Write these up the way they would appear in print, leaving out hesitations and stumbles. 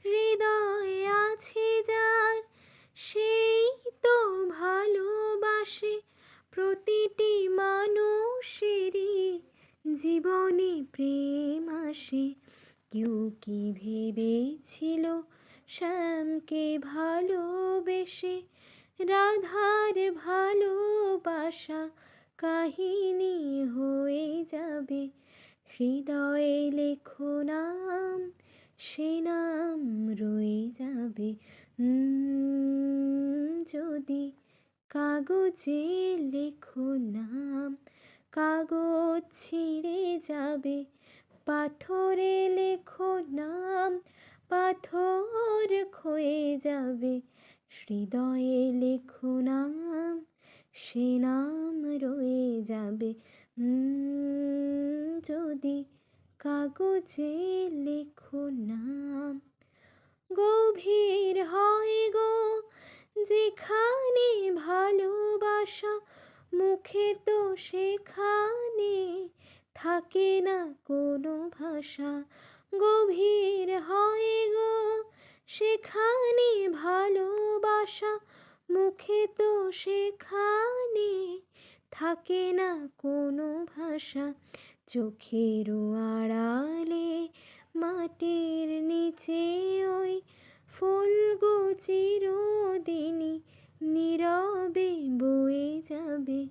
হৃদয়ে আছে যার সেই তো ভালোবাসে প্রতিটি মানুষেরই জীবনে প্রেম আসে। কেউ কি ভেবেছিল শ্যামকে ভালোবেসে রাধার ভালোবাসা কাহিনী হয়ে যাবে। হৃদয়ে লেখো নাম, সে নাম রয়ে যাবে। যদি কাগজে লেখো নাম, কাগজ ছিঁড়ে যাবে। পাথরে লেখো নাম, পাথর ক্ষয়ে যাবে। হৃদয়ে লেখো নাম, সে নাম রয়ে যাবে। যদি কাগজে লেখো নাম। গভীর হয় গো যেখানে ভালোবাসা, মুখে তো সেখানে থাকে না কোনো ভাষা। গভীর হয় গো সেখানে ভালোবাসা, মুখে তো সেখানে থাকে না কোনো ভাষা। চোখেরও আড়ালে মাটির নিচে ওই ফুলগো চিরদিনই নীরবে বয়ে যাবে।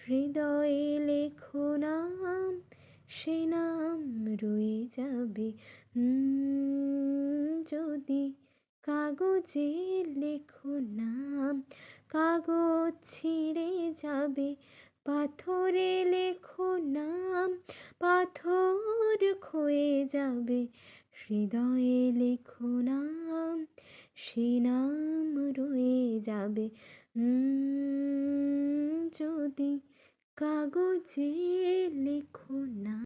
হৃদয়ে লেখো নাম, সে নাম রয়ে যাবে। যদি কাগজে লেখো নাম, কাগজ ছিঁড়ে যাবে। পাথরে লেখো নাম, পাথর ক্ষয়ে যাবে। হৃদয়ে লেখো নাম, সে নাম রয়ে যাবে। যদি কাগজে লেখো নাম।